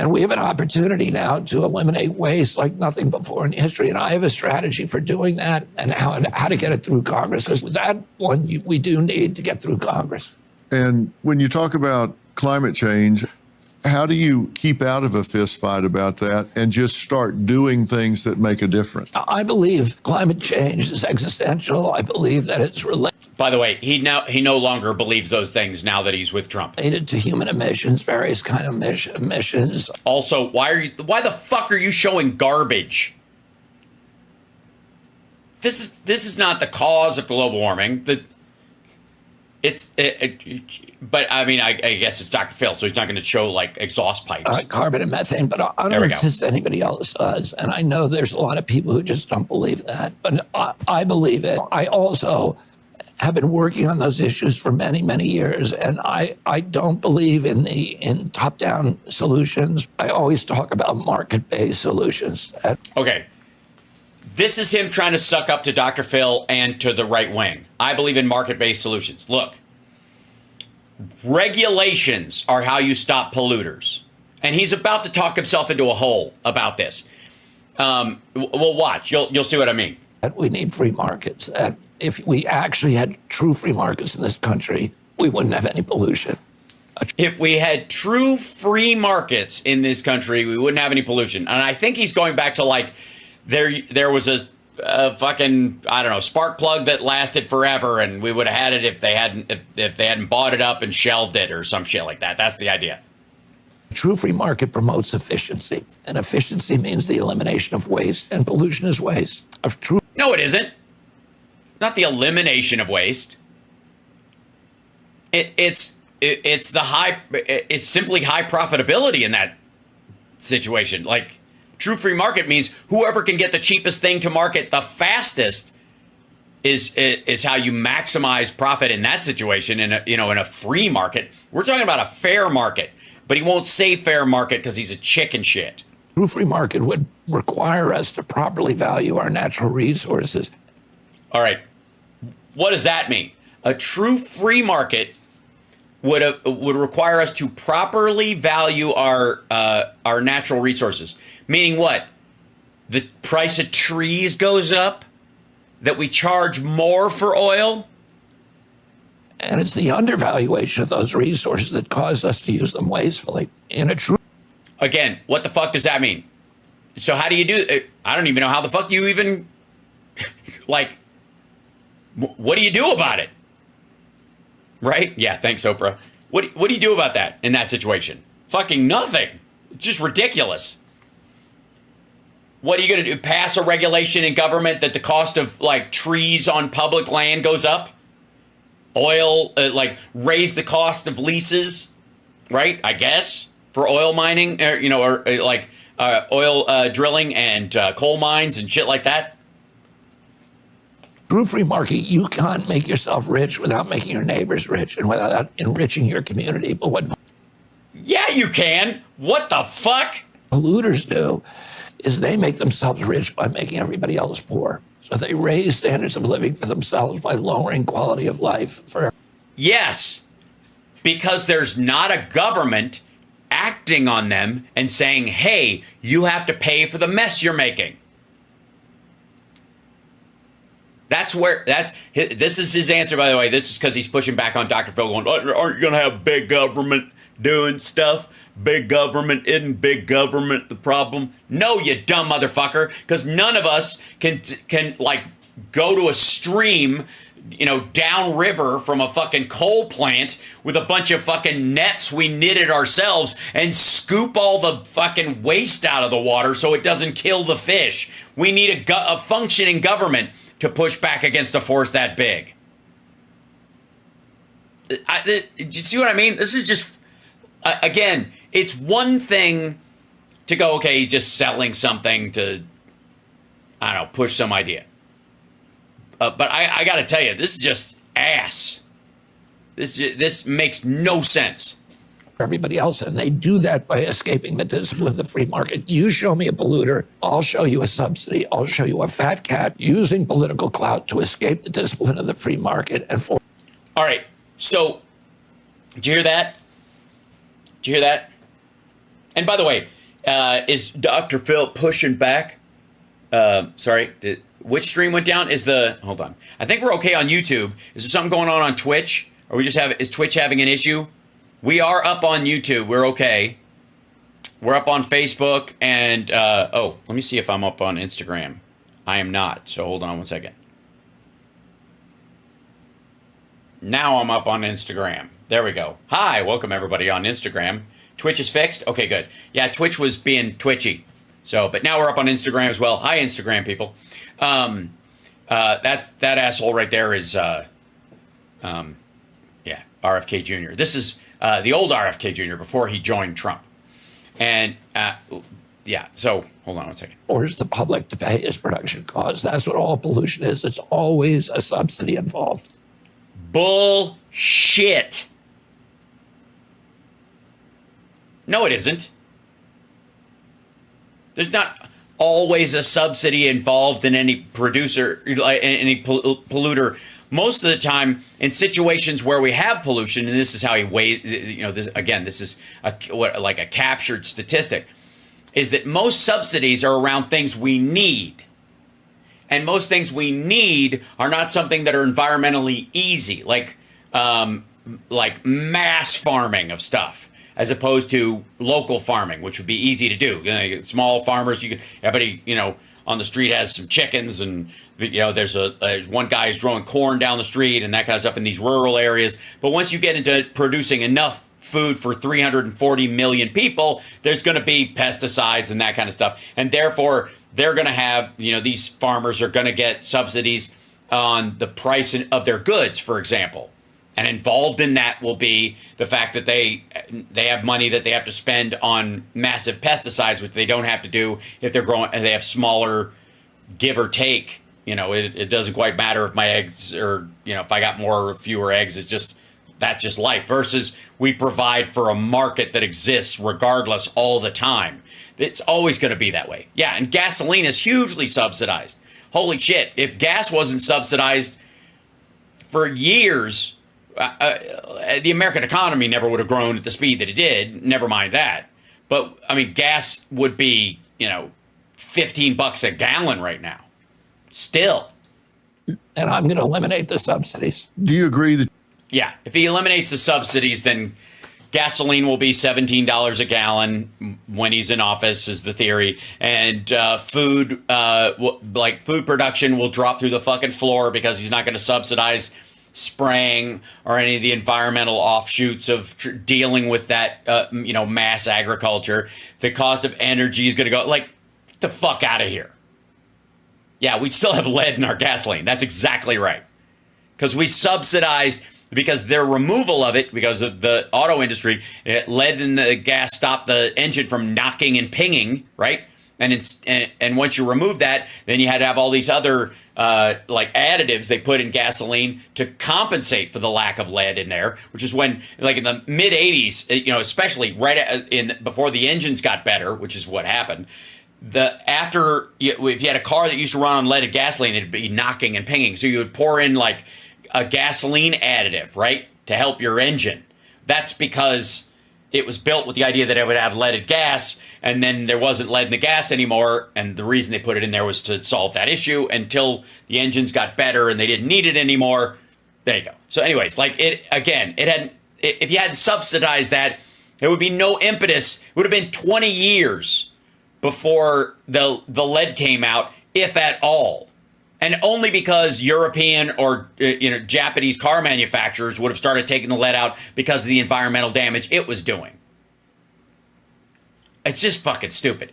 And we have an opportunity now to eliminate waste like nothing before in history. And I have a strategy for doing that and how to get it through Congress. Because with that one, we do need to get through Congress. And when you talk about climate change, how do you keep out of a fist fight about that and just start doing things that make a difference? I believe climate change is existential. I believe that it's related. By the way, he no longer believes those things now that he's with Trump. Related to human emissions, various kind of emissions. Also, why the fuck are you showing garbage? This is not the cause of global warming. But I mean, I guess it's Dr. Phil, so he's not going to show like exhaust pipes. Carbon and methane, but I don't insist anybody else does. And I know there's a lot of people who just don't believe that, but I believe it. I also have been working on those issues for many, many years, and I don't believe in top-down solutions. I always talk about market-based solutions. Okay. This is him trying to suck up to Dr. Phil and to the right wing. I believe in market-based solutions. Look, regulations are how you stop polluters. And he's about to talk himself into a hole about this. Well, watch. You'll see what I mean. We need free markets. If we actually had true free markets in this country, we wouldn't have any pollution. If we had true free markets in this country, we wouldn't have any pollution. And I think he's going back to like, there was a fucking, I don't know, spark plug that lasted forever, and we would have had it if they hadn't bought it up and shelved it or some shit like that. That's the idea. True free market promotes efficiency, and efficiency means the elimination of waste, and pollution is waste. No, it isn't. Not the elimination of waste. It's simply high profitability in that situation. Like, true free market means whoever can get the cheapest thing to market the fastest is how you maximize profit in that situation. In a free market, we're talking about a fair market, but he won't say fair market because he's a chicken shit. True free market would require us to properly value our natural resources. All right, what does that mean? A true free market would require us to properly value our natural resources. Meaning what? The price of trees goes up? That we charge more for oil? And it's the undervaluation of those resources that cause us to use them wastefully. Again, what the fuck does that mean? So how do you do it? I don't even know how the fuck you even, like, what do you do about it? Right? Yeah, thanks, Oprah. What do you do about that in that situation? Fucking nothing. It's just ridiculous. What are you going to do? Pass a regulation in government that the cost of like trees on public land goes up? Oil, like raise the cost of leases, right? I guess for oil mining, or oil drilling and coal mines and shit like that. True free market, you can't make yourself rich without making your neighbors rich and without enriching your community. But what? Yeah, you can. What the fuck? Polluters do is they make themselves rich by making everybody else poor. So they raise standards of living for themselves by lowering quality of life for. Yes, because there's not a government acting on them and saying, hey, you have to pay for the mess you're making. This is his answer, by the way. This is because he's pushing back on Dr. Phil going, aren't you going to have big government doing stuff? Big government, isn't big government the problem? No, you dumb motherfucker, because none of us can like go to a stream, downriver from a fucking coal plant with a bunch of fucking nets we knitted ourselves and scoop all the fucking waste out of the water so it doesn't kill the fish. We need a functioning government to push back against a force that big. Do you see what I mean? This is just, again, it's one thing to go, okay, he's just selling something to, I don't know, push some idea. But I got to tell you, this is just ass. This makes no sense. Everybody else, and they do that by escaping the discipline of the free market. You show me a polluter, I'll show you a subsidy, I'll show you a fat cat using political clout to escape the discipline of the free market. All right, so, did you hear that? Did you hear that? And by the way, is Dr. Phil pushing back? Which stream went down? Hold on. I think we're okay on YouTube. Is there something going on Twitch? Or is Twitch having an issue? We are up on YouTube. We're okay. We're up on Facebook and, let me see if I'm up on Instagram. I am not, so hold on one second. Now I'm up on Instagram. There we go. Hi, welcome everybody on Instagram. Twitch is fixed? Okay, good. Yeah, Twitch was being twitchy. But now we're up on Instagram as well. Hi, Instagram people. That asshole right there is, RFK Jr. This is the old RFK Jr. before he joined Trump. And, so hold on one second. Force the public to pay his production costs. That's what all pollution is. It's always a subsidy involved. Bullshit. No, it isn't. There's not always a subsidy involved in any polluter. Most of the time, in situations where we have pollution, and this is how he weighs, this is a captured statistic, is that most subsidies are around things we need. And most things we need are not something that are environmentally easy, like mass farming of stuff, as opposed to local farming, which would be easy to do. Small farmers, everybody, on the street has some chickens, and there's one guy who's growing corn down the street and that kind of stuff in these rural areas. But once you get into producing enough food for 340 million people, there's going to be pesticides and that kind of stuff, and therefore they're going to have, these farmers are going to get subsidies on the price of their goods, for example. And involved in that will be the fact that they have money that they have to spend on massive pesticides, which they don't have to do if they're growing, and they have smaller, give or take. It doesn't quite matter if my eggs or, if I got more or fewer eggs, that's just life. Versus we provide for a market that exists regardless all the time. It's always going to be that way. Yeah, and gasoline is hugely subsidized. Holy shit, if gas wasn't subsidized for years, the American economy never would have grown at the speed that it did. Never mind that. But, gas would be, $15 a gallon right now. Still. And I'm going to eliminate the subsidies. Do you agree that? Yeah, if he eliminates the subsidies, then gasoline will be $17 a gallon when he's in office, is the theory. And food production will drop through the fucking floor because he's not going to subsidize spraying or any of the environmental offshoots of dealing with that, mass agriculture. The cost of energy is going to go, get the fuck out of here. Yeah, we still have lead in our gasoline. That's exactly right. Because we subsidized, because their removal of it, because of the auto industry, lead in the gas stopped the engine from knocking and pinging, right? And once you remove that, then you had to have all these other additives they put in gasoline to compensate for the lack of lead in there, which is when, in the mid 80s, especially before the engines got better, which is what happened. If you had a car that used to run on leaded gasoline, it'd be knocking and pinging. So you would pour in a gasoline additive, right, to help your engine. That's because it was built with the idea that it would have leaded gas, and then there wasn't lead in the gas anymore, and the reason they put it in there was to solve that issue until the engines got better and they didn't need it anymore. There you go. So anyways, if you hadn't subsidized that, there would be no impetus. It would have been 20 years before the lead came out, if at all. And only because European or Japanese car manufacturers would have started taking the lead out because of the environmental damage it was doing. It's just fucking stupid.